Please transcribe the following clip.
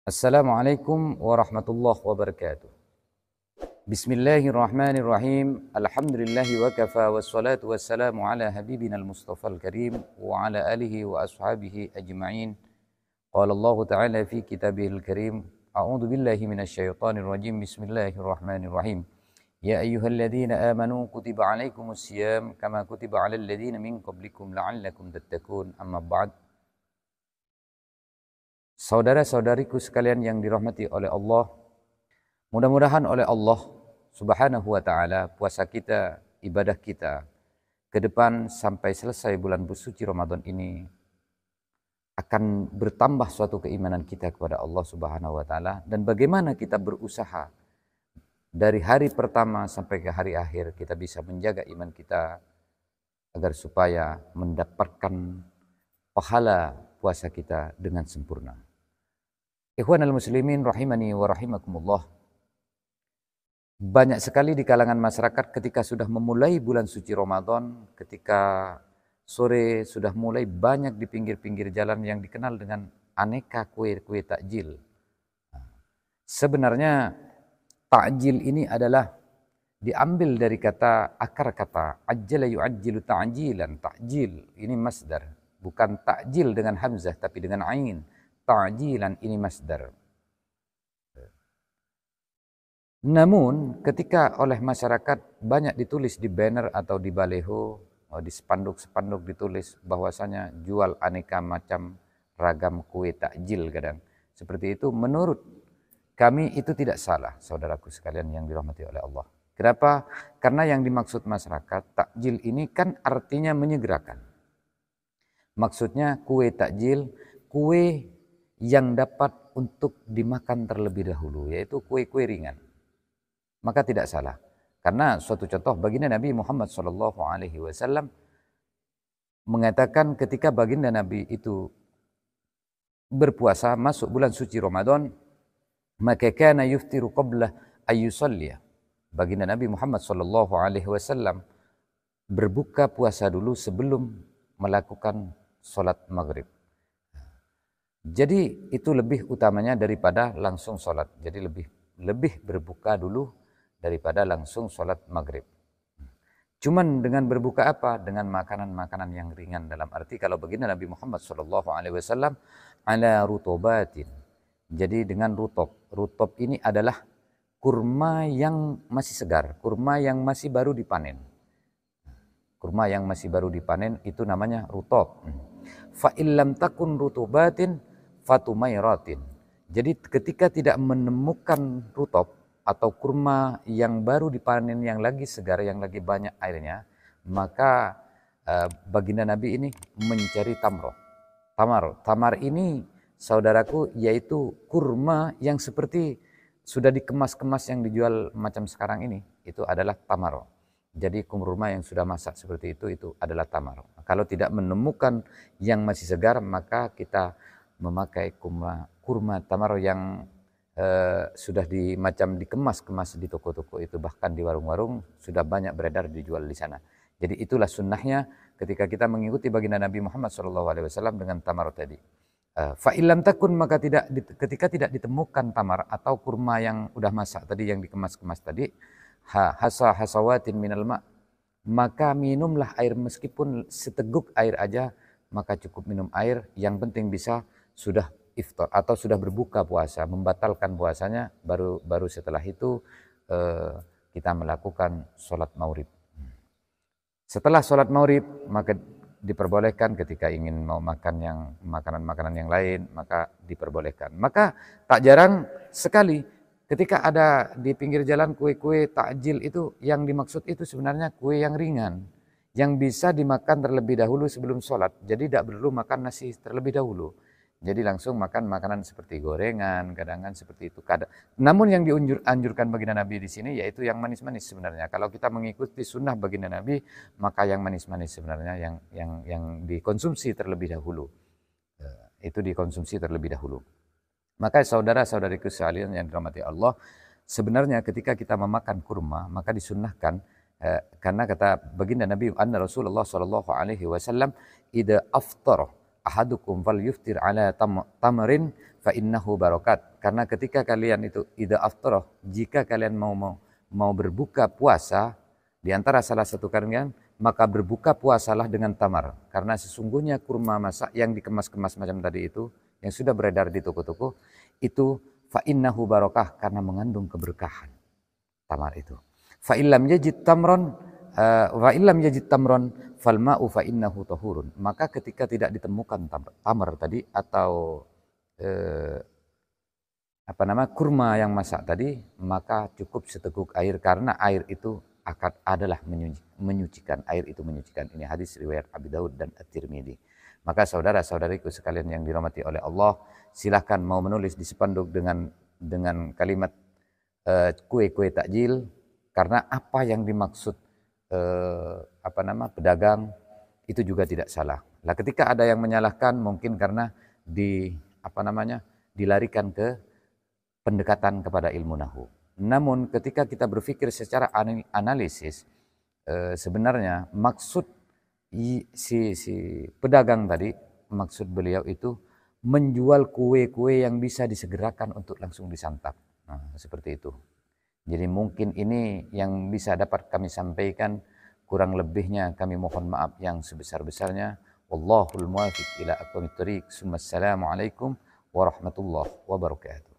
Assalamualaikum warahmatullahi wabarakatuh. Bismillahirrahmanirrahim. Alhamdulillahi wa kafa wassalatu wassalamu ala habibina al-mustafa al-karim wa ala alihi wa ashabihi ajma'in. Qala Allah ta'ala fi kitabihil karim. A'udzu billahi minasyaitonir rajim. Bismillahirrahmanirrahim. Ya ayyuhalladzina amanu kutiba alaikumus siyam kama kutiba alal ladzina min qablikum la'allakum tattaqun. Amma ba'd. Saudara-saudariku sekalian yang dirahmati oleh Allah, mudah-mudahan oleh Allah Subhanahu wa taala puasa kita, ibadah kita ke depan sampai selesai bulan suci Ramadan ini akan bertambah suatu keimanan kita kepada Allah Subhanahu wa taala, dan bagaimana kita berusaha dari hari pertama sampai ke hari akhir kita bisa menjaga iman kita agar supaya mendapatkan pahala puasa kita dengan sempurna. Ikhwanal muslimin rahimani wa rahimakumullah. Banyak sekali di kalangan masyarakat ketika sudah memulai bulan suci Ramadan, ketika sore sudah mulai banyak di pinggir-pinggir jalan yang dikenal dengan aneka kue-kue takjil. Sebenarnya takjil ini adalah diambil dari akar kata ajjala yu'ajjilu ta'jilan. Takjil ini masdar, bukan takjil dengan hamzah tapi dengan ain. Ta'jilan ini masdar. Namun ketika oleh masyarakat banyak ditulis di banner atau di baleho, di spanduk-spanduk ditulis bahwasanya jual aneka macam ragam kue takjil kadang. Seperti itu, menurut kami itu tidak salah, saudaraku sekalian yang dirahmati oleh Allah. Kenapa? Karena yang dimaksud masyarakat takjil ini kan artinya menyegerakan. Maksudnya kue takjil, kue yang dapat untuk dimakan terlebih dahulu, yaitu kue-kue ringan. Maka tidak salah. Karena suatu contoh baginda Nabi Muhammad SAW mengatakan ketika baginda Nabi itu berpuasa masuk bulan suci Ramadan, maka kana yuftiru qabla ayyusalliya. Baginda Nabi Muhammad SAW berbuka puasa dulu sebelum melakukan sholat maghrib. Jadi itu lebih utamanya daripada langsung sholat. Jadi lebih berbuka dulu daripada langsung sholat maghrib. Cuman dengan berbuka apa? Dengan makanan-makanan yang ringan, dalam arti kalau baginda Nabi Muhammad SAW ala rutobatin. Jadi dengan rutob. Rutob ini adalah kurma yang masih segar, kurma yang masih baru dipanen. Kurma yang masih baru dipanen itu namanya rutob. Fa illam takun rutubatin fatumairatin. Jadi ketika tidak menemukan rutob atau kurma yang baru dipanen, yang lagi segar, yang lagi banyak airnya, maka baginda Nabi ini mencari tamar. Tamar ini, saudaraku, yaitu kurma yang seperti sudah dikemas-kemas yang dijual macam sekarang ini. Itu adalah tamar. Jadi kurma yang sudah masak seperti itu adalah tamar. Kalau tidak menemukan yang masih segar, maka kita memakai kurma tamar yang sudah macam dikemas-kemas di toko-toko itu, bahkan di warung-warung sudah banyak beredar dijual di sana. Jadi itulah sunnahnya ketika kita mengikuti baginda Nabi Muhammad SAW dengan tamar tadi. Fa illam takun, maka ketika tidak ditemukan tamar atau kurma yang udah masak tadi, yang dikemas-kemas tadi, hasawatin minal ma', maka minumlah air, meskipun seteguk air aja, maka cukup minum air, yang penting bisa sudah iftar atau sudah berbuka puasa, membatalkan puasanya, baru setelah itu kita melakukan sholat maghrib. Setelah sholat maghrib maka diperbolehkan ketika ingin mau makan yang makanan-makanan yang lain, maka diperbolehkan. Maka tak jarang sekali ketika ada di pinggir jalan kue-kue takjil itu, yang dimaksud itu sebenarnya kue yang ringan, yang bisa dimakan terlebih dahulu sebelum sholat. Jadi tidak perlu makan nasi terlebih dahulu. Jadi langsung makan makanan seperti gorengan, kadang-kadang seperti itu. Namun yang dianjurkan baginda Nabi di sini yaitu yang manis-manis sebenarnya. Kalau kita mengikuti sunnah baginda Nabi, maka yang manis-manis sebenarnya yang dikonsumsi terlebih dahulu. Itu dikonsumsi terlebih dahulu. Maka saudara-saudariku sekalian yang dirahmati Allah, sebenarnya ketika kita memakan kurma, maka disunnahkan karena kata baginda Nabi anna Rasulullah SAW idza aftara ahadukum fal yuftir ala tamrin fa innahu barakat. Karena ketika kalian itu idza aftara, jika kalian mau berbuka puasa di antara salah satu kalian, maka berbuka puasalah dengan tamar. Karena sesungguhnya kurma masak yang dikemas-kemas macam tadi itu, yang sudah beredar di toko-toko, itu fa innahu barakah, karena mengandung keberkahan tamar itu. Fa illam yajid tamron wa illam yajid tamron fal ma'u fa innahu tahurun. Maka ketika tidak ditemukan tamar tadi atau kurma yang masak tadi, maka cukup seteguk air, karena air itu adalah menyucikan. Air itu menyucikan. Ini hadis riwayat Abi Daud dan At-Tirmidzi. Maka saudara-saudariku sekalian yang dirahmati oleh Allah, silahkan mau menulis di spanduk dengan kalimat kue-kue takjil, karena apa yang dimaksud pedagang itu juga tidak salah. Lah ketika ada yang menyalahkan mungkin karena dilarikan ke pendekatan kepada ilmu nahu. Namun ketika kita berpikir secara analisis, sebenarnya maksud si pedagang tadi, maksud beliau itu menjual kue-kue yang bisa disegerakan untuk langsung disantap. Nah, seperti itu. Jadi mungkin ini yang bisa dapat kami sampaikan, kurang lebihnya kami mohon maaf yang sebesar-besarnya. Wallahul muwaffiq ila aqwamit thoriq. Assalamualaikum warahmatullahi wabarakatuh.